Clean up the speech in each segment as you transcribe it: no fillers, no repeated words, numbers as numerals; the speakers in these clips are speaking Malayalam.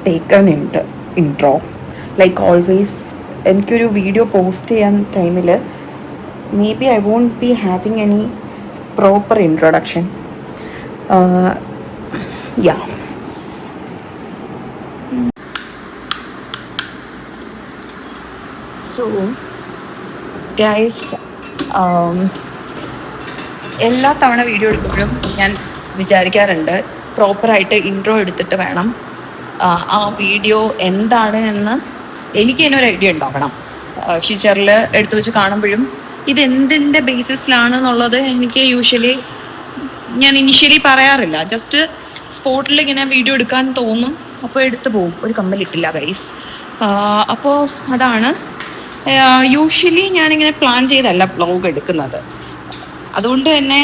take an intro. Like always, എനിക്കൊരു വീഡിയോ പോസ്റ്റ് ചെയ്യാൻ ടൈമിൽ may be I won't be having any proper introduction. Yeah so guys, എല്ലാ തവണ വീഡിയോ എടുക്കുമ്പോഴും ഞാൻ വിചാരിക്കാറുണ്ട് പ്രോപ്പറായിട്ട് ഇൻട്രോ എടുത്തിട്ട് വേണം ആ വീഡിയോ എന്താണ് എന്ന് എനിക്ക് തന്നെ ഒരു ഐഡിയ ഉണ്ടാവണം. ഫ്യൂച്ചറിൽ എടുത്തു വെച്ച് കാണുമ്പോഴും ഇത് എന്തിൻ്റെ ബേസിസിലാണെന്നുള്ളത് എനിക്ക് ഞാൻ ഇനിഷ്യലി പറയാറില്ല. ജസ്റ്റ് സ്പോട്ടിൽ ഇങ്ങനെ വീഡിയോ എടുക്കാൻ തോന്നും, അപ്പോൾ എടുത്തു പോകും. ഒരു കമ്മലിട്ടില്ല ഗൈസ്. അപ്പോൾ അതാണ് യൂഷ്വലി ഞാനിങ്ങനെ പ്ലാൻ ചെയ്തല്ല വ്ളോഗ് എടുക്കുന്നത്. അതുകൊണ്ട് തന്നെ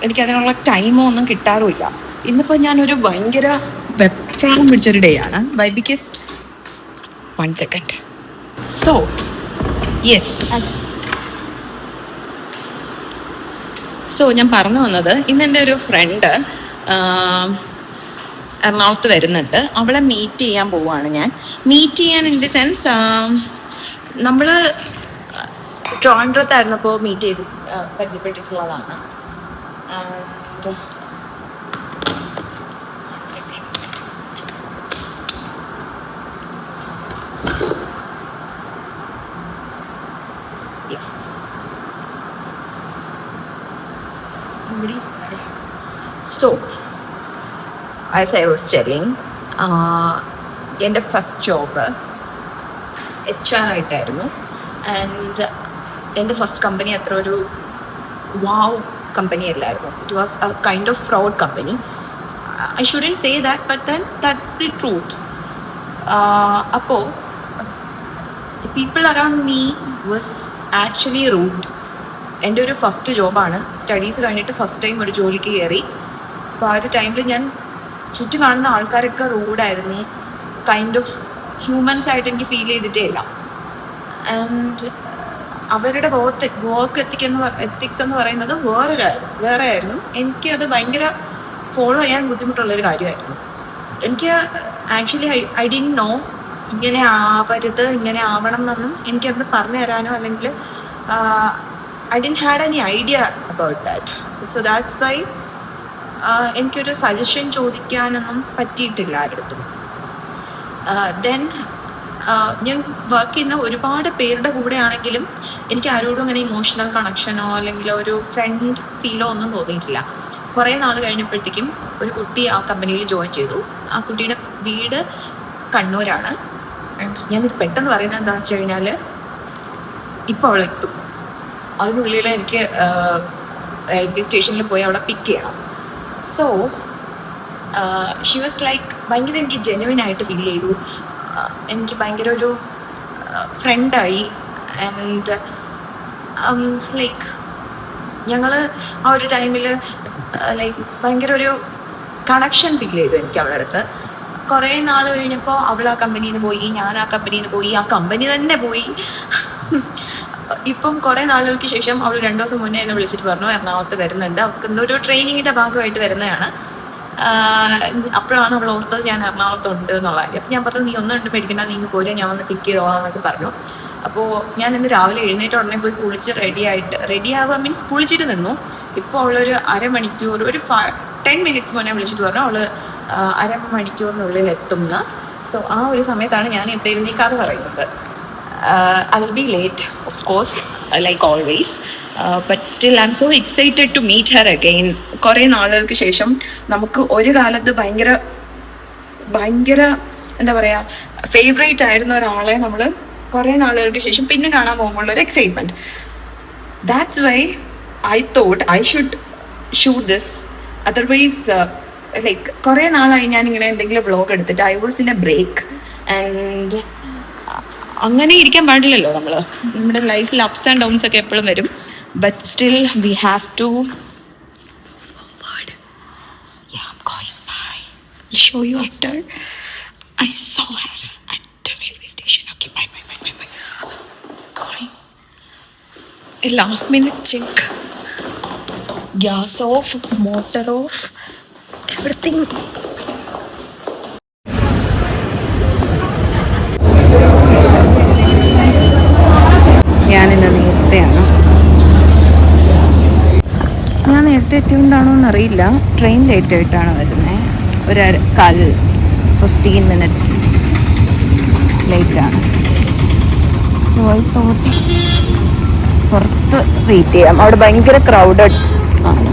എനിക്കതിനുള്ള ടൈമോ ഒന്നും കിട്ടാറുമില്ല. ഇന്നിപ്പോൾ ഞാനൊരു ഭയങ്കര വെപ്രാളം പിടിച്ചൊരു ഡേ ആണ്. Y? Because 1 second. So yes, ഞാൻ പറഞ്ഞു വന്നത്, ഇന്ന് എൻ്റെ ഒരു ഫ്രണ്ട് എറണാകുളത്ത് വരുന്നുണ്ട്. അവളെ മീറ്റ് ചെയ്യാൻ പോവുകയാണ് ഞാൻ. മീറ്റ് ചെയ്യാൻ ഇൻ ദി സെൻസ്, നമ്മൾ ട്രിവാൻഡ്രത്തായിരുന്നപ്പോൾ മീറ്റ് ചെയ്ത് പരിചയപ്പെട്ടിട്ടുള്ളതാണ്. So, as I was telling, എൻ്റെ ഫസ്റ്റ് ജോബ് HR ആയിട്ടായിരുന്നു. ആൻഡ് എൻ്റെ ഫസ്റ്റ് കമ്പനി അത്ര ഒരു വാവ് കമ്പനി അല്ലായിരുന്നു. It was A kind of fraud company. I shouldn't say that, but then that's the truth. അപ്പോൾ the people around me was actually rude. എൻ്റെ ഒരു ഫസ്റ്റ് ജോബാണ്. സ്റ്റഡീസ് കഴിഞ്ഞിട്ട് ഫസ്റ്റ് ടൈം ഒരു ജോലിക്ക് കയറി. അപ്പോൾ ആ ഒരു ടൈമിൽ ഞാൻ ചുറ്റും കാണുന്ന ആൾക്കാരൊക്കെ റൂഡായിരുന്നു. കൈൻഡ് ഓഫ് ഹ്യൂമൻസ് ആയിട്ട് എനിക്ക് ഫീൽ ചെയ്തിട്ടേ ഇല്ല. ആൻഡ് അവരുടെ വർക്ക് എത്തിക്സ് എന്ന് പറയുന്നത് വേറെ ആയിരുന്നു. എനിക്കത് ഭയങ്കര ഫോളോ ചെയ്യാൻ ബുദ്ധിമുട്ടുള്ളൊരു കാര്യമായിരുന്നു. എനിക്ക് ആക്ച്വലി ഐ ഡിഡ്ന്റ് നോ ഇങ്ങനെ ആവരുത്, ഇങ്ങനെ ആവണം എന്നൊന്നും എനിക്കത് പറഞ്ഞു തരാനോ അല്ലെങ്കിൽ I didn't had any idea about that. So that's why എനിക്കൊരു സജഷൻ ചോദിക്കാനൊന്നും പറ്റിയിട്ടില്ല ആരടുത്തും. ദെൻ ഞാൻ വർക്ക് ചെയ്യുന്ന ഒരുപാട് പേരുടെ കൂടെ ആണെങ്കിലും എനിക്ക് ആരോടും അങ്ങനെ ഇമോഷണൽ കണക്ഷനോ അല്ലെങ്കിൽ ഒരു ഫ്രണ്ട് ഫീലോ ഒന്നും തോന്നിയിട്ടില്ല. കുറേ നാൾ കഴിഞ്ഞപ്പോഴത്തേക്കും ഒരു കുട്ടി ആ കമ്പനിയിൽ ജോയിൻ ചെയ്തു. ആ കുട്ടിയുടെ വീട് കണ്ണൂരാണ്. ഞാനിത് പെട്ടെന്ന് പറയുന്നത് എന്താണെന്ന് വെച്ച് കഴിഞ്ഞാൽ, ഇപ്പോൾ അവളെത്തും. അതിനുള്ളിൽ എനിക്ക് റെയിൽവേ സ്റ്റേഷനിൽ പോയി അവളെ പിക്ക് ചെയ്യണം. സോ ഷി വാസ് ലൈക്ക് ഭയങ്കര എനിക്ക് ജെന്യുവൻ ആയിട്ട് ഫീൽ ചെയ്തു. എനിക്ക് ഭയങ്കര ഒരു ഫ്രണ്ടായി. ആൻഡ് ലൈക്ക് ഞങ്ങൾ ആ ഒരു ടൈമിൽ ലൈക്ക് ഭയങ്കര ഒരു കണക്ഷൻ ഫീൽ ചെയ്തു എനിക്ക് അവളുടെ അടുത്ത്. കുറേ നാൾ കഴിഞ്ഞപ്പോൾ അവൾ ആ കമ്പനിയിൽ നിന്ന് പോയി, ഞാൻ ആ കമ്പനിയിൽ നിന്ന് പോയി, ആ കമ്പനി തന്നെ പോയി. ഇപ്പം കുറേ നാളുകൾക്ക് ശേഷം അവൾ 2 ദിവസം മുന്നേ എന്നെ വിളിച്ചിട്ട് പറഞ്ഞു എറണാകുളത്ത് വരുന്നുണ്ട്. അവൾക്ക് എന്തൊരു ട്രെയിനിങ്ങിൻ്റെ ഭാഗമായിട്ട് വരുന്നതാണ്. അപ്പോഴാണ് അവൾ ഓർത്തത് ഞാൻ എറണാകുളത്തുണ്ട് എന്നുള്ള കാര്യം. അപ്പം ഞാൻ പറഞ്ഞു, നീ ഒന്നും പേടിക്കണ്ട, നീ പോലെ ഞാൻ വന്ന് പിക്ക് ചെയ്തോളാം എന്നൊക്കെ പറഞ്ഞു. അപ്പോൾ ഞാൻ ഇന്ന് രാവിലെ എഴുന്നേറ്റ് ഉടനെ പോയി കുളിച്ച് റെഡി ആവുക മീൻസ് കുളിച്ചിട്ട് നിന്നു. ഇപ്പോൾ അവളൊരു അരമണിക്കൂർ, ഒരു 10 minutes മുന്നേ വിളിച്ചിട്ട് പറഞ്ഞു അവൾ അരമണിക്കൂറിനുള്ളിൽ എത്തുമെന്ന്. സോ ആ ഒരു സമയത്താണ് ഞാൻ ഇവിടെ എഴുന്നേക്കാതെ പറയുന്നത്. I'll be late, of course, like always. But still, I'm so excited to meet her again. കുറേ നാളുകൾക്ക് ശേഷം നമുക്ക് ഒരു കാലത്ത് ഭയങ്കര എന്താ പറയുക ഫേവറേറ്റ് ആയിരുന്ന ഒരാളെ നമ്മൾ കുറേ നാളുകൾക്ക് ശേഷം പിന്നെ കാണാൻ പോകുമ്പോൾ ഒരു excitement. That's why I thought I should shoot this. Otherwise like കുറേ നാളായി ഞാനിങ്ങനെ എന്തെങ്കിലും വ്ളോഗ് എടുത്തിട്ട് I was in a break. And അങ്ങനെ ഇരിക്കാൻ പാടില്ലല്ലോ. നമ്മുടെ ലൈഫിൽ അപ്സ് ആൻഡ് ഡൗൺസ് ഒക്കെ എപ്പോഴും വരും. But still we have to forward. Yeah, I'm going by. I'll show you after. I saw her at the railway station. Okay, bye. Going. A last minute check. Gas off, motor off, everything. ഞാനിന്ന് നേരത്തെയാണ്. ഞാൻ നേരത്തെ എത്തിയോണ്ടാണോ എന്നറിയില്ല, ട്രെയിൻ ലേറ്റ് ആയിട്ടാണ് വരുന്നത്. ഒരു 15 minutes ലേറ്റാണ്. സോ ഐ തോട്ട് പുറത്ത് വെയിറ്റ് ചെയ്യാം. അവിടെ ഭയങ്കര ക്രൗഡഡ് ആണ്.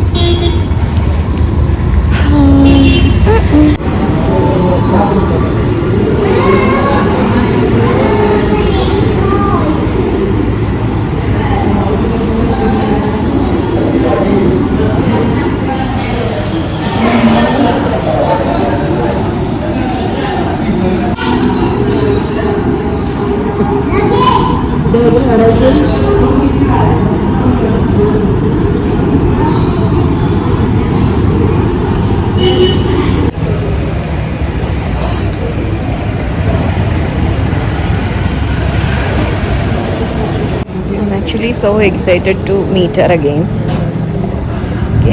Actually so excited to meet her again.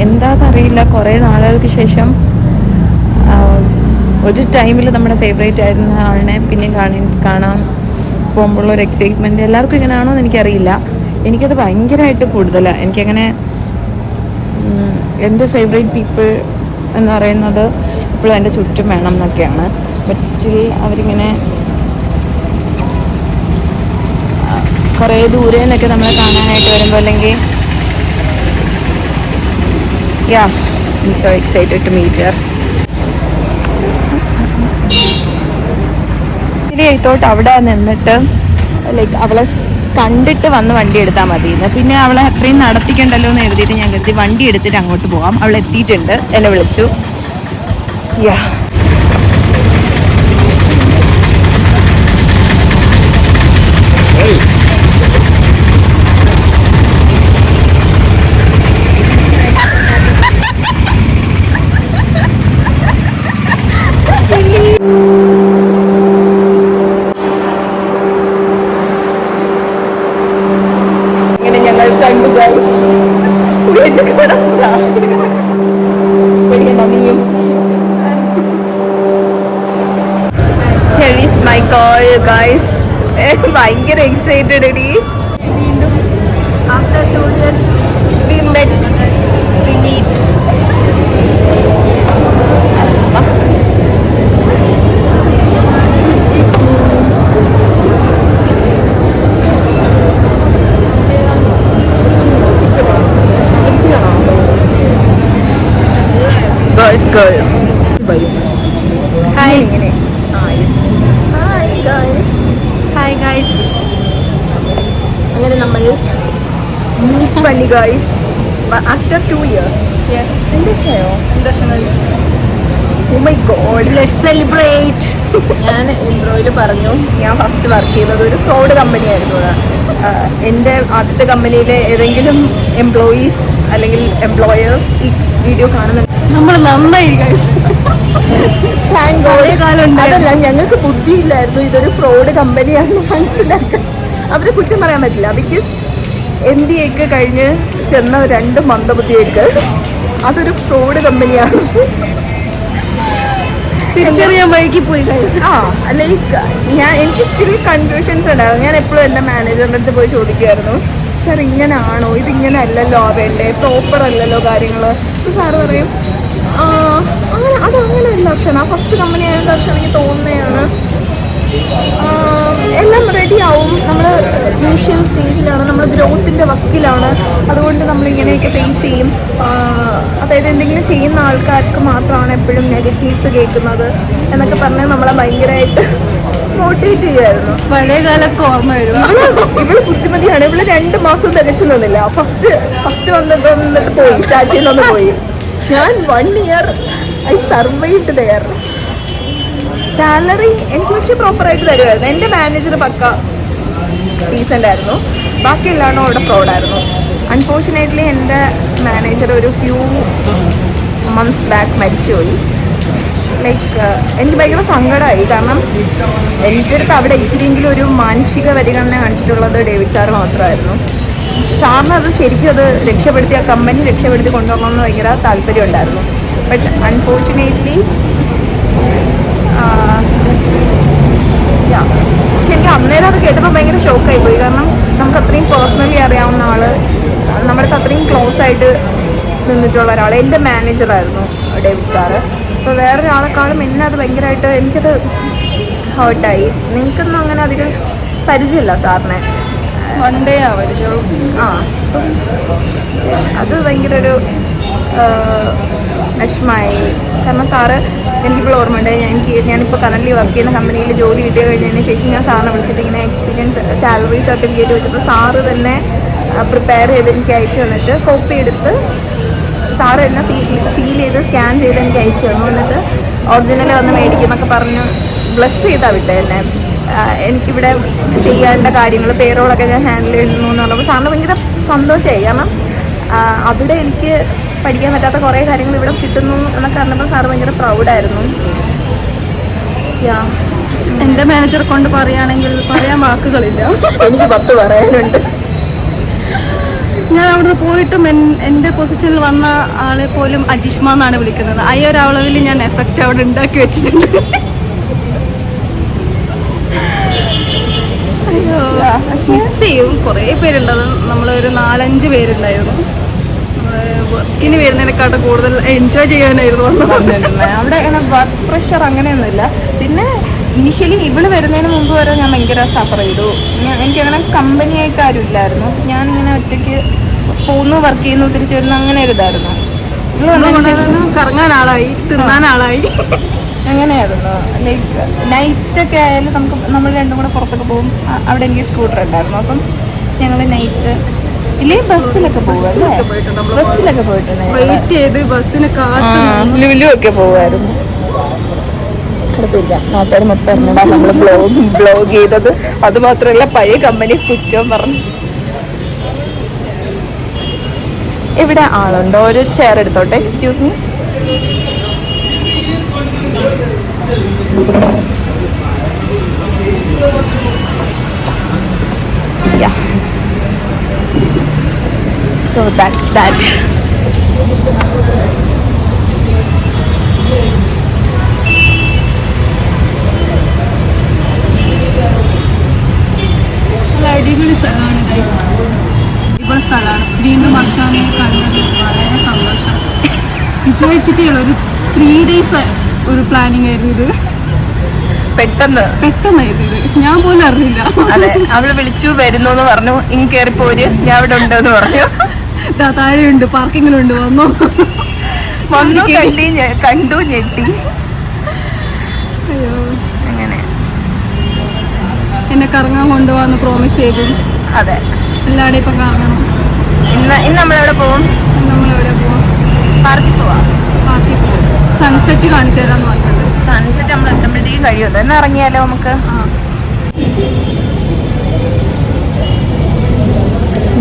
എന്താണെന്നറിയില്ല, കുറേ നാളുകൾക്ക് ശേഷം ഒരു ടൈമിൽ നമ്മുടെ ഫേവറേറ്റ് ആയിരുന്ന ആളിനെ പിന്നെ കാണാൻ പോകുമ്പോഴുള്ള ഒരു എക്സൈറ്റ്മെൻറ്റ് എല്ലാവർക്കും ഇങ്ങനെയാണോ എന്ന് എനിക്കറിയില്ല. എനിക്കത് ഭയങ്കരമായിട്ട് കൂടുതലാണ്. എനിക്കങ്ങനെ എൻ്റെ ഫേവറേറ്റ് പീപ്പിൾ എന്ന് പറയുന്നത് എപ്പോഴും എൻ്റെ ചുറ്റും വേണം എന്നൊക്കെയാണ്. ബട്ട് സ്റ്റിൽ അവരിങ്ങനെ കുറേ ദൂരെ നിന്നൊക്കെ നമ്മളെ കാണാനായിട്ട് വരുമ്പോൾ, അല്ലെങ്കിൽ I'm so excited to meet her. I thought അവിടെ നിന്നിട്ട് ലൈക്ക് അവളെ കണ്ടിട്ട് വന്ന് വണ്ടി എടുത്താൽ മതി എന്ന്. പിന്നെ അവളെ അത്രയും നടത്തിക്കണ്ടല്ലോ എന്ന് എഴുതിയിട്ട് ഞാൻ കരുതി വണ്ടി എടുത്തിട്ട് അങ്ങോട്ട് പോകാം. അവൾ എത്തിയിട്ടുണ്ട്, എന്നെ വിളിച്ചു. Here is my call, guys. ഭയങ്കര എക്സൈറ്റഡ് അടി. വീണ്ടും after 2 years we meet. Girl. Hi. Hi guys. അങ്ങനെ നമ്മൾ മീറ്റ് പണി guys after 2 years. Yes. International. Oh my god. Let's celebrate. ഞാൻ ഇൻട്രോയിൽ പറഞ്ഞു ഞാൻ ഫസ്റ്റ് വർക്ക് ചെയ്തത് ഒരു ഫ്രോഡ് കമ്പനിയായിരുന്നു. എൻ്റെ ആദ്യത്തെ കമ്പനിയിലെ ഏതെങ്കിലും എംപ്ലോയീസ് അല്ലെങ്കിൽ എംപ്ലോയേഴ്സ് ഈ വീഡിയോ കാണുന്നുണ്ട്. നമ്മൾ നന്നായി അതല്ല, ഞങ്ങൾക്ക് ബുദ്ധിയില്ലായിരുന്നു ഇതൊരു ഫ്രോഡ് കമ്പനിയാണെന്ന് മനസ്സിലാക്കാൻ. അവരെ കുറ്റം പറയാൻ പറ്റില്ല. ബിക്കോസ് MBA ഒക്കെ കഴിഞ്ഞ് ചെന്ന 2 മന്ദബുദ്ധിയൊക്കെ അതൊരു ഫ്രോഡ് കമ്പനിയാണ് തിരിച്ചറിയാൻ വൈകി പോയി. ലൈക്ക് എനിക്ക് സ്റ്റിൽ കൺഫ്യൂഷൻസ് ഉണ്ടായിരുന്നു. ഞാൻ എപ്പോഴും എൻ്റെ മാനേജറിൻ്റെ അടുത്ത് പോയി ചോദിക്കുമായിരുന്നു, സാർ ഇങ്ങനെയാണോ, ഇതിങ്ങനെ അല്ലല്ലോ ആവേണ്ടേ, പ്രോപ്പർ അല്ലല്ലോ കാര്യങ്ങൾ. അപ്പോൾ സാറ് പറയും അതങ്ങനെ ഒരു ലക്ഷണം, ഫസ്റ്റ് കമ്പനി ആയ ലക്ഷണം എനിക്ക് തോന്നുന്നതാണ്, എല്ലാം റെഡി ആവും. നമ്മൾ ഇനിഷ്യൽ സ്റ്റേജിലാണ്, നമ്മൾ ഗ്രോത്തിൻ്റെ വക്കിലാണ്, അതുകൊണ്ട് നമ്മളിങ്ങനെയൊക്കെ ഫേസ് ചെയ്യും. അതായത് എന്തെങ്കിലും ചെയ്യുന്ന ആൾക്കാർക്ക് മാത്രമാണ് എപ്പോഴും നെഗറ്റീവ്സ് കേൾക്കുന്നത് എന്നൊക്കെ പറഞ്ഞ് നമ്മളെ ഭയങ്കരമായിട്ട് മോട്ടിവേറ്റ് ചെയ്യുമായിരുന്നു. പഴയ കാലമൊക്കെ ഓർമ്മ വരും. ഇവള് ബുദ്ധിമതിയാണ്. ഇവള് 2 മാസം തികച്ചു നിന്നില്ല. ഫസ്റ്റ് വന്നിട്ട് പോയി, സ്റ്റാർട്ടിൽ നിന്ന് പോയി. ഞാൻ 1 year I survived there. Salary എനിക്ക് പക്ഷേ പ്രോപ്പറായിട്ട് തരുമായിരുന്നു. എൻ്റെ മാനേജർ പക്ക ഡീസൻ്റ് ആയിരുന്നു, ബാക്കിയെല്ലാണോ അവിടെ ഫ്രോഡായിരുന്നു. അൺഫോർച്ചുനേറ്റ്ലി എൻ്റെ മാനേജർ ഒരു ഫ്യൂ മന്ത്സ് ബാക്ക് മരിച്ചുപോയി. ലൈക്ക് എനിക്ക് ഭയങ്കര സങ്കടമായി. കാരണം എൻ്റെ അടുത്ത് അവിടെ ഇച്ചിരിയെങ്കിലും ഒരു മാനുഷിക പരിഗണന കാണിച്ചിട്ടുള്ളത് ഡേവിഡ് സാറ് മാത്രമായിരുന്നു. സാറിന് അത് ശരിക്കും അത് രക്ഷപ്പെടുത്തി, ആ കമ്പനി രക്ഷപ്പെടുത്തി കൊണ്ടുപോകണമെന്ന് ഭയങ്കര താല്പര്യം ഉണ്ടായിരുന്നു. ബട്ട് അൺഫോർച്ചുനേറ്റ്ലി പക്ഷെ എനിക്ക് അന്നേരം അത് കേട്ടപ്പോൾ ഭയങ്കര ഷോക്കായി പോയി. കാരണം നമുക്ക് അത്രയും പേഴ്സണലി അറിയാവുന്ന ആൾ, നമ്മുടെ അത്രയും ക്ലോസ് ആയിട്ട് നിന്നിട്ടുള്ള ഒരാൾ. എൻ്റെ മാനേജറായിരുന്നു ഡേവിഡ് സാറ്. അപ്പോൾ വേറൊരാളെക്കാളും എന്നെ അത് ഭയങ്കരമായിട്ട് എനിക്കത് ഹേർട്ടായി. നിങ്ങൾക്കൊന്നും അങ്ങനെ അധികം പരിചയമില്ല സാറിനെ, വൺ ഡേ പരിചയം. അത് ഭയങ്കര ഒരു വിഷമമായി. കാരണം സാറ് എനിക്കിപ്പോൾ ഓർമ്മയുണ്ട്, ഞാനിപ്പോൾ കറൻ്റ് വർക്ക് ചെയ്യുന്ന കമ്പനിയിൽ ജോലി കിട്ടി കഴിഞ്ഞതിന് ശേഷം ഞാൻ സാറിനെ വിളിച്ചിട്ട് ഇങ്ങനെ എക്സ്പീരിയൻസ് സാലറി സർട്ടിഫിക്കറ്റ് വെച്ചപ്പോൾ സാറ് തന്നെ പ്രിപ്പയർ ചെയ്ത് എനിക്ക് അയച്ചു തന്നിട്ട് കോപ്പി എടുത്ത് സാറ് എന്നെ ഫീൽ ചെയ്ത് സ്കാൻ ചെയ്ത് എനിക്ക് അയച്ചു തന്നു. എന്നിട്ട് ഒറിജിനൽ വന്ന് മേടിക്കുന്നൊക്കെ പറഞ്ഞ് ബ്ലസ് ചെയ്താൽ വിട്ടേ എന്നെ. എനിക്കിവിടെ ചെയ്യേണ്ട കാര്യങ്ങൾ പേരോളൊക്കെ ഞാൻ ഹാൻഡിൽ ചെയ്യുന്നു എന്ന് പറഞ്ഞപ്പോൾ സാറിന് ഭയങ്കര സന്തോഷമായി. കാരണം അവിടെ എനിക്ക് പഠിക്കാൻ പറ്റാത്ത കുറേ കാര്യങ്ങൾ ഇവിടെ കിട്ടുന്നു എന്നൊക്കെ പറഞ്ഞപ്പോൾ സാറ് ഭയങ്കര പ്രൗഡായിരുന്നു. എൻ്റെ മാനേജറെ കൊണ്ട് പറയുകയാണെങ്കിൽ പറയാൻ വാക്കുകളില്ല. എനിക്ക് 10 പറയാനുണ്ട്. ഞാൻ അവിടെ പോയിട്ടും എൻ്റെ പൊസിഷനിൽ വന്ന ആളെ പോലും അജിഷ്മ എന്നാണ് വിളിക്കുന്നത്. ആ ഒരു അളവിൽ ഞാൻ എഫക്റ്റ് അവിടെ ഉണ്ടാക്കി വെച്ചിട്ടുണ്ട്. അയ്യോ, മിസ് ചെയ്യും. കുറേ പേരുണ്ടത്, നമ്മളൊരു 4-5 പേരുണ്ടായിരുന്നു. വർക്കിന് വരുന്നതിനെക്കാട്ടും കൂടുതൽ എൻജോയ് ചെയ്യാനായിരുന്നു വന്നിരുന്നത്. അവിടെ അങ്ങനെ വർക്ക് പ്രഷർ അങ്ങനെയൊന്നുമില്ല. പിന്നെ ഇനിഷ്യലി ഇവള് വരുന്നതിന് മുമ്പ് വരെ ഞാൻ ഭയങ്കര സഫർ ചെയ്തു. എനിക്കങ്ങനെ കമ്പനിയായിട്ട് ആരും ഇല്ലായിരുന്നു. ഞാനിങ്ങനെ ഒറ്റയ്ക്ക് പോകുന്നു, വർക്ക് ചെയ്യുന്നു, തിരിച്ചു വരുന്നു, അങ്ങനെ ഒരു ഇതായിരുന്നു. കറങ്ങാൻ ആളായി, തിന്നാൻ ആളായി. അങ്ങനെയായിരുന്നു. ലൈക്ക് നൈറ്റൊക്കെ ആയാലും നമ്മൾ രണ്ടും കൂടെ പുറത്തൊക്കെ പോകും. അവിടെ എനിക്ക് സ്കൂട്ടർ ഉണ്ടായിരുന്നു. അപ്പം ഞങ്ങൾ നൈറ്റ് ഇല്ലേ ബസ്സിലൊക്കെ പോകുമല്ലേ, ബസ്സിലൊക്കെ പോയിട്ടുണ്ട്. വെയിറ്റ് ചെയ്ത് ബസ്സിന് ലുലുവൊക്കെ പോകുമായിരുന്നു. കുഴപ്പമില്ല, നാട്ടുകാർ മൊത്തം അറിഞ്ഞാ നമ്മൾ ബ്ലോഗ് ചെയ്തത്. അത് മാത്രമല്ല പഴയ കമ്പനി കുറ്റം പറഞ്ഞു. ഇവിടെ ആളുണ്ടോ? ഒരു ചെയർ എടുത്തോട്ടെ. Excuse me. Yeah. So that's that. അടിപൊളി സ്ഥലമാണ് ഗൈസ്. അടിപൊളി സ്ഥലമാണ്. വീണ്ടും വർഷാനെ കണ്ടത് വളരെ സന്തോഷം. വിചാരിച്ചിട്ടുള്ള ഒരു 3 days ഒരു പ്ലാനിങ് ആയിരുന്നു ഇത്. പെട്ടെന്നായിരുന്നു ഇത്. ഞാൻ പോലും അറിഞ്ഞില്ല. അതെ, അവള് വിളിച്ചു വരുന്നു എന്ന് പറഞ്ഞു. ഇങ്ങ് കയറി പോര്, ഞാൻ ഇവിടെ ഉണ്ടെന്ന് പറഞ്ഞു. താഴെയുണ്ട്, പാർക്കിങ്ങിലുണ്ട്. വന്നു കണ്ടു, ഞെട്ടി. അയ്യോ, അങ്ങനെ എന്നെ കറങ്ങാൻ കൊണ്ടുപോകാന്ന് പ്രോമിസ് ചെയ്തു. അതെ, എല്ലാവരുടെയും ഇപ്പം കറങ്ങണം. ഇന്ന് നമ്മളെവിടെ പോവും? നമ്മളെവിടെ പോവാം? പാർക്കിൽ പോവാം. സൺസെറ്റ് കാണിച്ചു തരാന്ന് പറഞ്ഞിട്ടുണ്ട്. സൺസെറ്റ് നമ്മൾ എത്തുമ്പോഴത്തേക്കും കഴിയുമല്ലോ. എന്ന് ഇറങ്ങിയാലോ നമുക്ക്?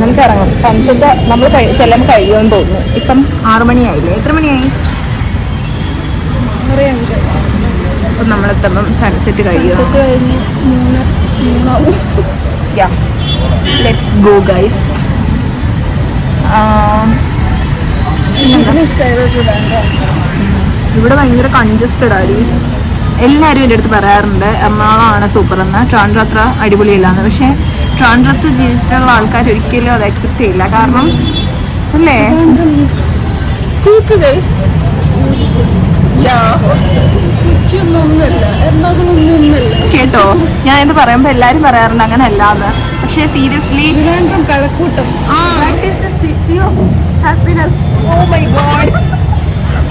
നമുക്ക് ഇറങ്ങാം. സൺസെറ്റ് നമ്മൾ ചെല്ലുമ്പോൾ കഴിയുമെന്ന് തോന്നുന്നു. ഇപ്പം 6 മണിയായില്ലേ? എത്ര മണിയായി? അപ്പം നമ്മളെത്തുമ്പം സൺസെറ്റ് കഴിയും. കഴിഞ്ഞ് 3 ലെറ്റ്സ് ഗോ ഗൈസ്. ഇവിടെ ഭയങ്കര കൺജസ്റ്റഡ് ആടി. എല്ലാവരും എൻ്റെ അടുത്ത് പറയാറുണ്ട് എറണാകുളമാണ് സൂപ്പർ എന്ന്, ട്രിവാൻഡ്രം അത്ര അടിപൊളിയില്ലാന്ന്. പക്ഷേ ട്രിവാൻഡ്രത്ത് ജീവിച്ചിട്ടുള്ള ആൾക്കാർ ഒരിക്കലും അത് അക്സെപ്റ്റ് ചെയ്യില്ല. കാരണം അല്ലേ, കേട്ടോ, ഞാൻ ഇത് പറയുമ്പോൾ എല്ലാവരും പറയാറുണ്ട് അങ്ങനെ അല്ലാന്ന്. പക്ഷേ seriously Kazhakkoottam city of happiness. Oh my god,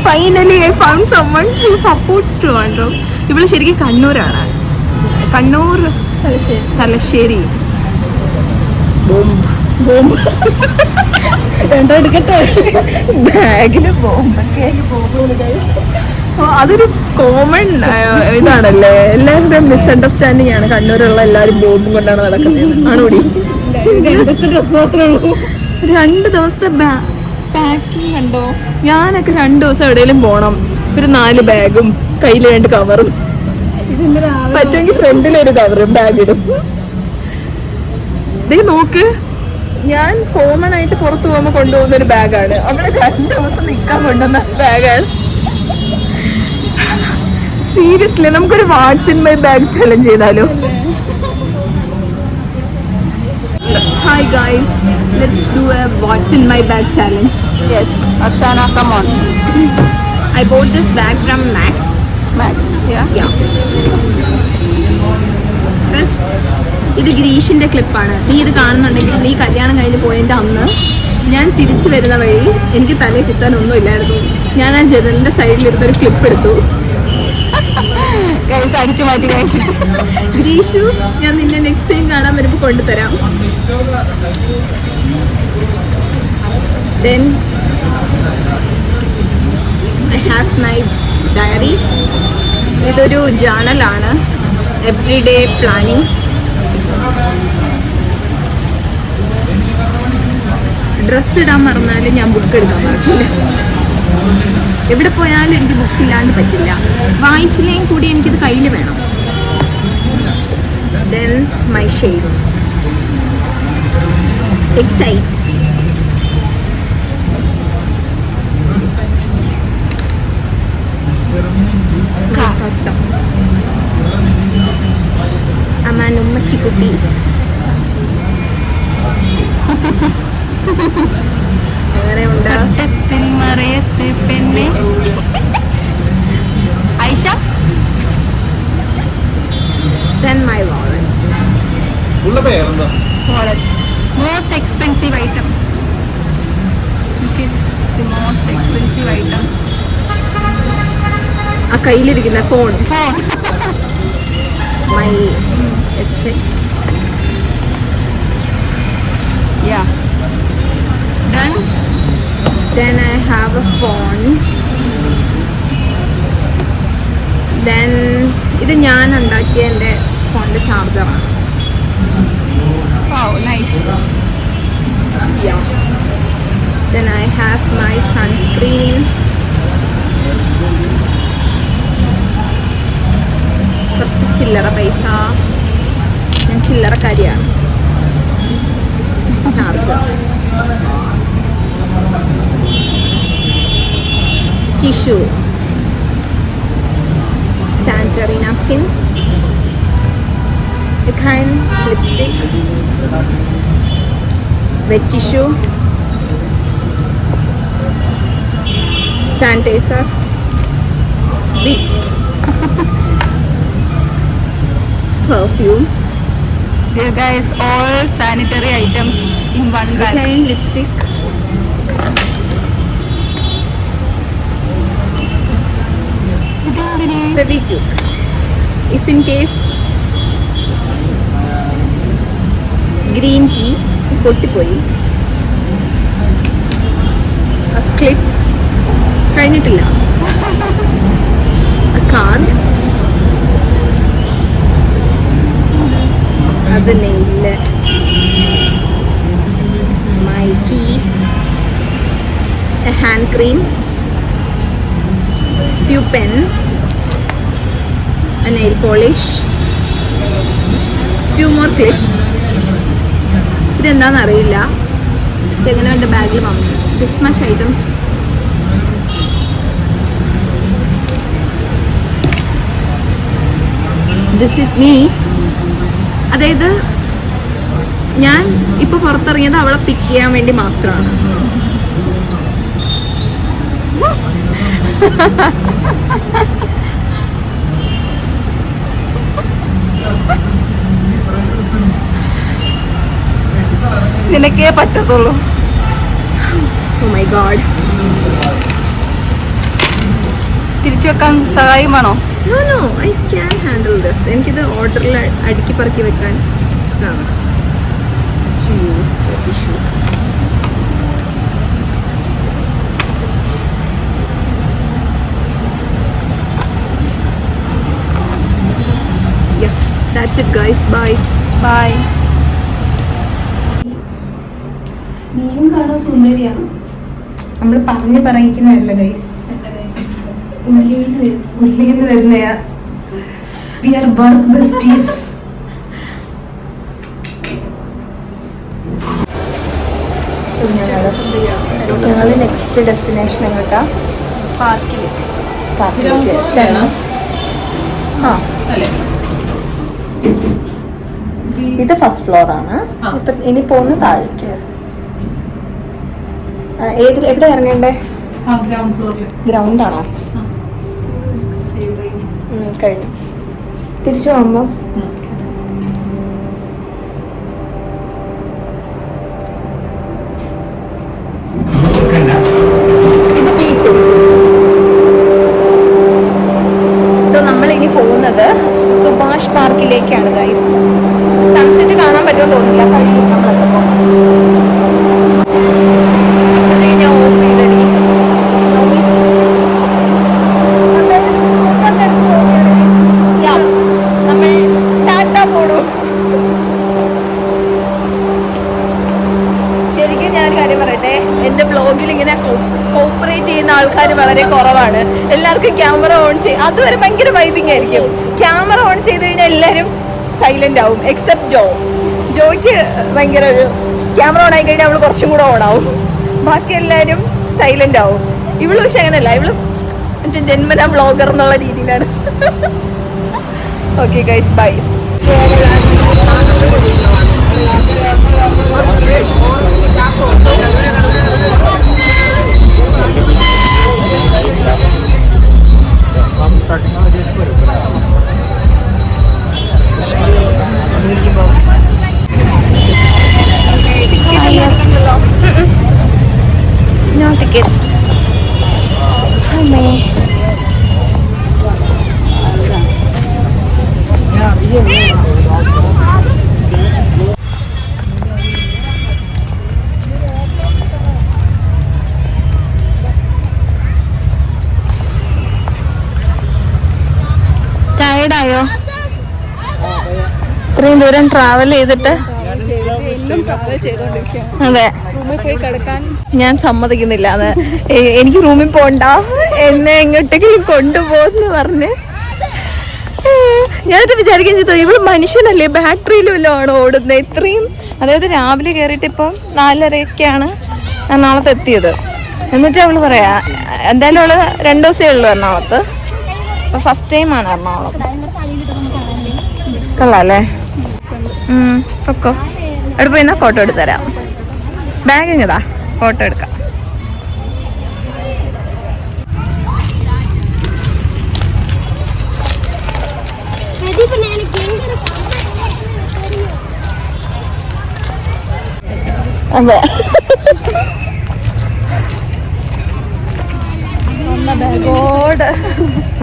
finally I found someone who supports Trivandrum. ഇവള് ശരിക്കും കണ്ണൂരാണ്. കണ്ണൂർ തലശ്ശേരി. എടുക്കട്ടെ, ബാഗില് ബോംബൊക്കെ. അതൊരു കോമൺ ഇതാണല്ലേ, എല്ലാവരുടെയും മിസ്അണ്ടർസ്റ്റാൻഡിങ് ആണ്. കണ്ണൂരുള്ള എല്ലാവരും ബോംബും കൊണ്ടാണ് നടക്കുന്നത്. ആണോടി? 2 ഡ്രസ് മാത്രമേ ഉള്ളൂ. 2 ദിവസത്തെ പാക്കിങ് കണ്ടോ? ഞാനൊക്കെ 2 ദിവസം എവിടെയെങ്കിലും പോകണം. ഒരു 4 ബാഗും കയ്യിൽ 2 കവറും, പറ്റുമെങ്കിൽ ഫ്രണ്ടിലൊരു കവറും ബാഗിടും. ഇതേ നോക്ക്, ഞാൻ കോമൺ ആയിട്ട് പുറത്തു പോകുമ്പോൾ കൊണ്ടുപോകുന്ന ഒരു ബാഗാണ്. അവിടെ 2 ദിവസം നിൽക്കാൻ കൊണ്ടുവന്ന ബാഗാണ്. സീരിയസ്ലി നമുക്കൊരു വാട്സ് ഇൻ മൈ ബാഗ് ചലഞ്ച് ചെയ്താലോ? Hi guys, let's do a what's in my bag challenge. Yes, Arshana, come on. I bought this bag from Max. Max, yeah. Yeah. First, ഇത് ഗ്രീഷിൻ്റെ ക്ലിപ്പാണ്. നീ ഇത് കാണുന്നുണ്ടെങ്കിൽ നീ കല്യാണം കഴിഞ്ഞ് പോയതിൻ്റെ അന്ന് ഞാൻ തിരിച്ചു വരുന്ന വഴി എനിക്ക് തലയിൽ കുത്താനൊന്നും ഇല്ലായിരുന്നു. ഞാൻ ആ ജനലിൻ്റെ സൈഡിലിരുന്നൊരു ക്ലിപ്പ് എടുത്തു. ഗൈസ് അടിച്ചു മാറ്റി ഗൈസ്. ഗ്രീഷു, ഞാൻ നിന്നെ നെക്സ്റ്റ് ടൈം കാണാൻ വരുമ്പോൾ കൊണ്ടുതരാം. Then I have my diary. ഇതൊരു ജേണലാണ്. Every day planning. ഡ്രസ്സ് ഇടാൻ മറന്നാൽ ഞാൻ ബുക്ക് എടുക്കാൻ മറക്കില്ല. എവിടെ പോയാലും എനിക്ക് ബുക്കില്ലാണ്ട് പറ്റില്ല. വായിച്ചില്ലെങ്കിൽ കൂടി എനിക്കിത് കയ്യിൽ വേണം. Then my shades. Excite. അമ്മാനുമ്മച്ചിക്കുട്ടി. എങ്ങനെയുണ്ട്? മറയത്തെ പെണ്ണെ Aisha. Then my wallet. Wallet. Most expensive item. Which is the most expensive item? ആ കയ്യിലിരിക്കുന്ന phone. Phone. My headset. Yeah. Done. Then I have a phone. Then ഇത് ഞാൻ ഉണ്ടാക്കിയ എൻ്റെ ഫോണിൻ്റെ ചാർജറാണ്. Wow, nice. Yeah. Then I have my sunscreen. കുറച്ച് ചില്ലറ പൈസ. ഞാൻ ചില്ലറക്കാരിയാണ്. Charger. Tissue. Sanitary napkin. Kind lipstick. Wet tissue. Sanitizer. Vicks. Perfume. There guys, all sanitary items in one bag. Kind lipstick. Fevikwik. If in case green tea പൊട്ടിപ്പോയി. ക്ലിപ്പ് കഴിഞ്ഞിട്ടില്ല. കാർഡ്. അത് nail. My key. A hand cream. Few pen. A nail polish. Few more clips. ഇതെന്താണെന്ന് അറിയില്ല. ഇതെങ്ങനെ എൻ്റെ ബാഗിൽ വന്നു. This much items. This is me. അതായത് ഞാൻ ഇപ്പോൾ പുറത്തിറങ്ങിയത് അവളെ പിക്ക് ചെയ്യാൻ വേണ്ടി മാത്രമാണ്. നിനക്കേ പറ്റത്തുള്ളൂ. Oh my god. തിരിച്ചു വെക്കാൻ സഹായമാണോ? No, no, I can handle this. എനിക്കിത് ഓർഡറിൽ അടുക്കി പറക്കി വെക്കാൻ ഇഷ്ടമാണ്. Tissues. Yeah, that's it guys. Bye. Bye. നീയും കാണാൻ സുന്ദരിയാണ്. നമ്മൾ പറഞ്ഞു പറയിക്കുന്നതല്ല ഗൈസ്. ഉള്ളിന്ന് വരുന്നയാ. We are work besties. ഞങ്ങൾ നെക്സ്റ്റ് ഡെസ്റ്റിനേഷൻ എങ്ങോട്ടാ? പാർക്കിലേക്ക്. ആ ഇത് ഫസ്റ്റ് ഫ്ലോർ ആണ്. ഇപ്പൊ ഇനി പോകുന്ന താഴേക്ക്. എവിടെ ഇറങ്ങണ്ടേ? ഗ്രൗണ്ട് ആണോ? കഴിഞ്ഞു. തിരിച്ചു പോകുമ്പോ ഇത് P2. സോ നമ്മൾ ഇനി പോകുന്നത് സുഭാഷ് പാർക്കിലേക്കാണ് ഗൈസ്. സൺസെറ്റ് കാണാൻ പറ്റുമെന്ന് തോന്നില്ല. കഴിയും നമ്മളെത്തപ്പോ. ഞാൻ ഓഫ് ചെയ്തടി. നമ്മൾ ടാറ്റ പോടും. ശരിക്കും ഞാൻ കാര്യം പറയട്ടെ, എൻ്റെ ബ്ലോഗിൽ ഇങ്ങനെ കോപ്പറേറ്റ് ചെയ്യുന്ന ആൾക്കാർ വളരെ കുറവാണ്. എല്ലാവർക്കും ക്യാമറ ഓൺ ചെയ്യും. അതുവരെ ഭയങ്കര വൈബിങ് ആയിരിക്കും. ക്യാമറ ഓൺ ചെയ്ത് കഴിഞ്ഞാൽ എല്ലാവരും സൈലന്റ് ആവും, എക്സെപ്റ്റ് ജോയ്ക്ക് ഭയങ്കര ഒരു ക്യാമറ ഓൺ ആയി കഴിഞ്ഞാൽ അവൾ കുറച്ചും കൂടെ ഓൺ ആവും. ബാക്കി എല്ലാവരും സൈലന്റ് ആവും. ഇവള് പക്ഷെ അങ്ങനെയല്ല, ഇവള് മറ്റേ ജന്മന വ്ളോഗർ എന്നുള്ള രീതിയിലാണ്. Okay guys, bye. No tickets. Hi, May. ടയർഡായോ? ഇത്രയും ദൂരം ട്രാവൽ ചെയ്തിട്ട്? അതെ, റൂമിൽ പോയി കിടക്കാൻ ഞാൻ സമ്മതിക്കുന്നില്ല. അത് എനിക്ക് റൂമിൽ പോണ്ട, എന്നെ എങ്ങോട്ടെങ്കിലും കൊണ്ടുപോകുന്നു പറഞ്ഞ് ഞാനിത് വിചാരിക്കാൻ ചെയ്തു. ഇവള് മനുഷ്യനല്ലേ, ബാറ്ററിയിലും വല്ലതും ആണ് ഓടുന്നത് ഇത്രയും. അതായത് രാവിലെ കയറിയിട്ട് ഇപ്പം 4:30 എറണാകുളത്ത് എത്തിയത്. എന്നിട്ട് അവള് പറയാ എന്തായാലും അവള് 2 ദിവസമേ ഉള്ളൂ എറണാകുളത്ത്. അപ്പൊ ഫസ്റ്റ് ടൈമാണ് എറണാകുളം. കൊള്ളാല്ലേ? പൊക്കോ. അവിടെ പോയി ഫോട്ടോ എടുത്തരാം. ബാഗ് ഇങ്ങതാ, ഫോട്ടോ എടുക്കാം. അതെ,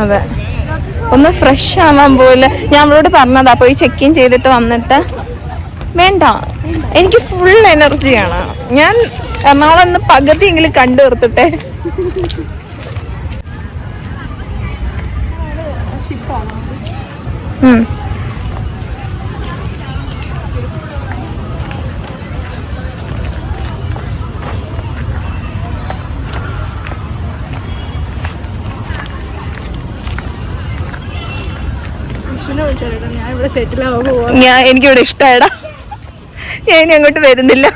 അതെ, ഒന്ന് ഫ്രഷ് ആവാൻ പോലെ. ഞാൻ അവളോട് പറഞ്ഞതാ പോയി ചെക്ക് ഇൻ ചെയ്തിട്ട് വന്നിട്ട്. വേണ്ട, എനിക്ക് ഫുൾ എനർജിയാണ്. ഞാൻ എറണാകുളം ഒന്ന് പകുതിയെങ്കിലും കണ്ടു തീർത്തിട്ടെ. ഞാൻ ഇവിടെ സെറ്റിൽ ആവുക. എനിക്കിവിടെ ഇഷ്ടമായിടാ. ഞാൻ ഇനി അങ്ങോട്ട് വരുന്നില്ല.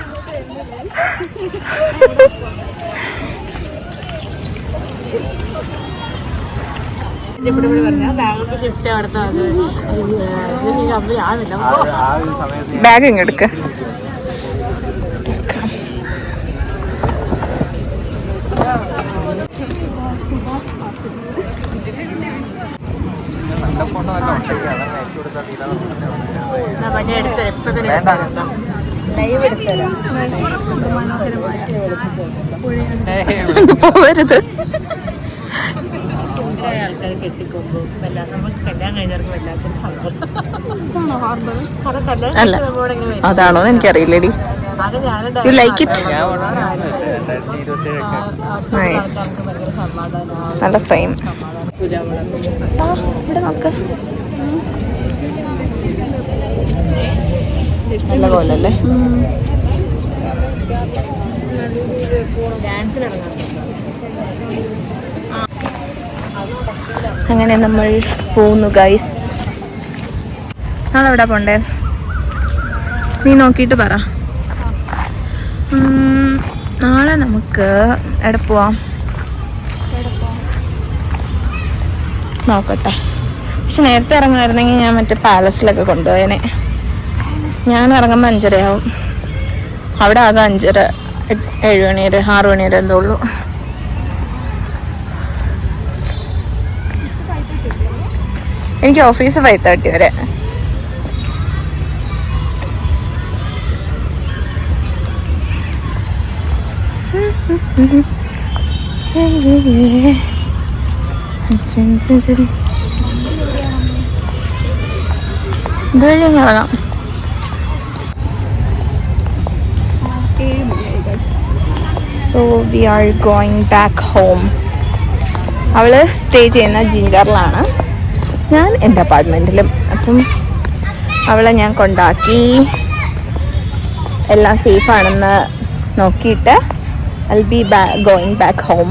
ബാഗ് ഇങ്ങെടുക്ക. പോവരുത്. അല്ല, അതാണോ എനിക്കറിയില്ലടി. You like it? നൈസ്, നല്ല ഫ്രെയിം. ഇവിടെ നോക്ക്, നല്ല പോലല്ലേ. അങ്ങനെ നമ്മൾ പോകുന്നു ഗൈസ്. നാളെ എവിടെ പോണ്ടേ? നീ നോക്കിയിട്ട് പറ. നാളെ നമുക്ക് എവിടെ പോവാം നോക്കട്ടെ. പക്ഷെ നേരത്തെ ഇറങ്ങുമായിരുന്നെങ്കിൽ ഞാൻ മറ്റേ പാലസിലൊക്കെ കൊണ്ടുപോയേനെ. ഞാൻ ഇറങ്ങുമ്പോൾ 5:30 ആവും. അവിടെ ആകെ 5:30, 7 മണി വരെ 6 മണി വരെ എന്തോ ഉള്ളൂ. എനിക്ക് ഓഫീസ് 5:30 വരെ. ഇതുവഴി അങ്ങ് ഇറങ്ങാം. So we are going back home. അവള് സ്റ്റേ ചെയ്യുന്ന ജിഞ്ചറിലാണ്, ഞാൻ എൻ്റെ അപ്പാർട്ട്മെൻറ്റിലും. അപ്പം അവളെ ഞാൻ കൊണ്ടാക്കി എല്ലാം സേഫാണെന്ന് നോക്കിയിട്ട് I be going back home.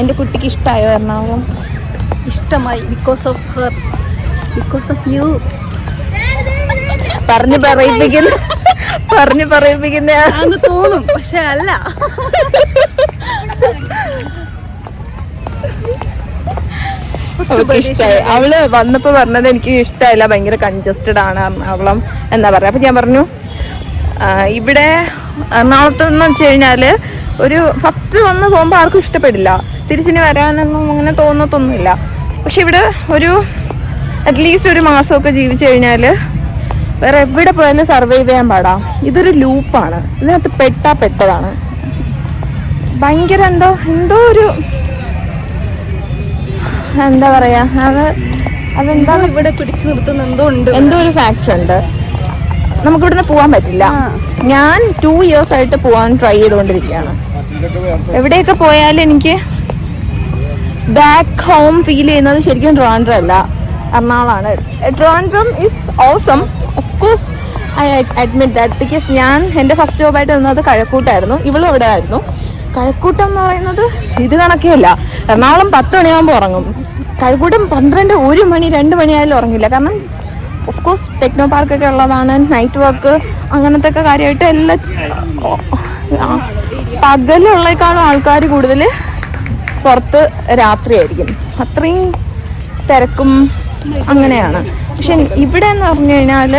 എൻ്റെ കുട്ടിക്ക് ഇഷ്ടമായോ എറണാകുളം? ഇഷ്ടമായി. Because of her, because of you. പറഞ്ഞു പറയിപ്പിക്കുന്ന അത് തോന്നും, പക്ഷെ അല്ല. അവൾക്ക് ഇഷ്ടമായി. അവള് വന്നപ്പോ പറഞ്ഞത് എനിക്ക് ഇഷ്ടമായില്ല, ഭയങ്കര കൺജസ്റ്റഡ് ആണ് എറണാകുളം എന്നാ പറയാ. അപ്പൊ ഞാൻ പറഞ്ഞു ഇവിടെ എറണാകുളത്ത് എന്ന് വെച്ച് കഴിഞ്ഞാല് ഒരു ഫസ്റ്റ് വന്ന് പോകുമ്പോൾ ആർക്കും ഇഷ്ടപ്പെടില്ല, തിരിച്ചിന് വരാനൊന്നും അങ്ങനെ തോന്നത്തൊന്നുമില്ല. പക്ഷെ ഇവിടെ ഒരു അറ്റ്ലീസ്റ്റ് ഒരു മാസമൊക്കെ ജീവിച്ചു കഴിഞ്ഞാൽ വേറെ എവിടെ പോയാലും സർവൈവ് ചെയ്യാൻ പാടാ. ഇതൊരു ലൂപ്പാണ്, ഇതിനകത്ത് പെട്ടതാണ്. ഭയങ്കര എന്തോ ഒരു എന്താ പറയാ, അതെന്താ ഇവിടെ പിടിച്ചു നിർത്തുന്ന എന്തോ ഒരു ഫാക്ടർ ഉണ്ട്. നമുക്ക് ഇവിടുന്ന് പോകാൻ പറ്റില്ല. ഞാൻ 2 years ആയിട്ട് പോകാൻ ട്രൈ ചെയ്തുകൊണ്ടിരിക്കുകയാണ്. എവിടെയൊക്കെ പോയാലും എനിക്ക് ബാക്ക് ഹോം ഫീൽ ചെയ്യുന്നത് ശരിക്കും ട്രിവാൻഡ്രം അല്ല, എറണാകുളമാണ്. Trivandrum is awesome, of course I admit that. Because ഞാൻ എൻ്റെ ഫസ്റ്റ് ജോബായിട്ട് നിന്നത് കഴക്കൂട്ടായിരുന്നു, ഇവളും ഇവിടെ ആയിരുന്നു. കഴക്കൂട്ടം എന്ന് പറയുന്നത് ഇത് കണക്കെയല്ല. എറണാകുളം 10 മണിയാകുമ്പോൾ ഉറങ്ങും, കഴക്കൂട്ടം 12, 1 മണി 2 മണിയായാലും ഉറങ്ങില്ല. കാരണം ഓഫ് കോഴ്സ് ടെക്നോ പാർക്കൊക്കെ ഉള്ളതാണ്, നൈറ്റ് വർക്ക് അങ്ങനത്തെ ഒക്കെ കാര്യമായിട്ട് എല്ലാം പകലുള്ളേക്കാളും ആൾക്കാർ കൂടുതൽ പുറത്ത് രാത്രിയായിരിക്കും, അത്രയും തിരക്കും അങ്ങനെയാണ്. പക്ഷെ ഇവിടെ എന്ന് പറഞ്ഞു കഴിഞ്ഞാൽ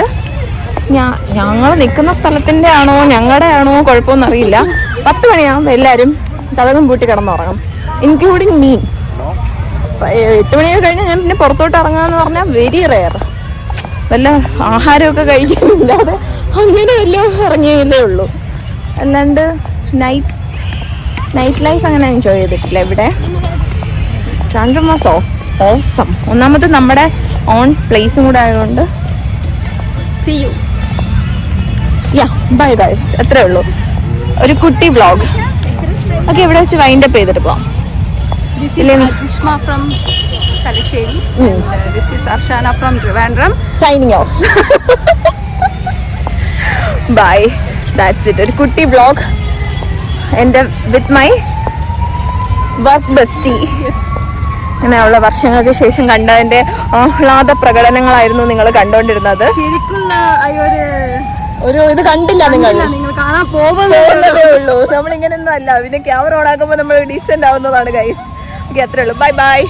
ഞങ്ങൾ നിൽക്കുന്ന സ്ഥലത്തിൻ്റെ ആണോ ഞങ്ങളുടെ ആണോ കുഴപ്പമൊന്നും അറിയില്ല. 10 മണിയാകുമ്പോൾ എല്ലാവരും കതകും പൂട്ടി കിടന്നുറങ്ങും, ഇൻക്ലൂഡിങ് മീ. 8 മണിയൊക്കെ കഴിഞ്ഞാൽ ഞാൻ പിന്നെ പുറത്തോട്ട് ഇറങ്ങാന്ന് പറഞ്ഞാൽ വെരി റെയർ. വല്ല ആഹാരമൊക്കെ കഴിക്കാനില്ലാതെ അങ്ങനെ വല്ലതും ഇറങ്ങിയല്ലേ ഉള്ളൂ. അല്ലാണ്ട് നൈറ്റ് ലൈഫ് അങ്ങനെ എൻജോയ് ചെയ്തിട്ടില്ല ഇവിടെ. Trivandrum was awesome. ഒന്നാമത് നമ്മുടെ ഓൺ പ്ലേസും കൂടെ ആയതുകൊണ്ട്. See you. ബൈ ഗൈസ്, അത്രേ ഉള്ളൂ. ഒരു കുട്ടി വ്ളോഗ്. ഓക്കെ, ഇവിടെ വെച്ച് വൈൻഡപ്പ് ചെയ്തിട്ട് പോവാം. This is Ajishma from Kalasheri. This is Arshana from Trivandrum. Signing off. Bye. That's it. ഒരു കുട്ടി വ്ളോഗ് എൻ്റെ വിത്ത് മൈ വർക്ക് ബെസ്റ്റി. അങ്ങനെയുള്ള വർഷങ്ങൾക്ക് ശേഷം കണ്ടതിൻ്റെ ആഹ്ലാദ പ്രകടനങ്ങളായിരുന്നു നിങ്ങൾ കണ്ടുകൊണ്ടിരുന്നത്. ശരിക്കുള്ള ഒരു ഇത് കണ്ടില്ല നിങ്ങൾ കാണാൻ പോകുന്നതേ ഉള്ളൂ. നമ്മളിങ്ങനെയൊന്നും അല്ല, പിന്നെ ക്യാമറ ഓൺ ആക്കുമ്പോൾ നമ്മൾ ഡീസെന്റ് ആവുന്നതാണ് ഗൈസ്. ഓക്കെ, അത്രേ ഉള്ളൂ. Bye bye.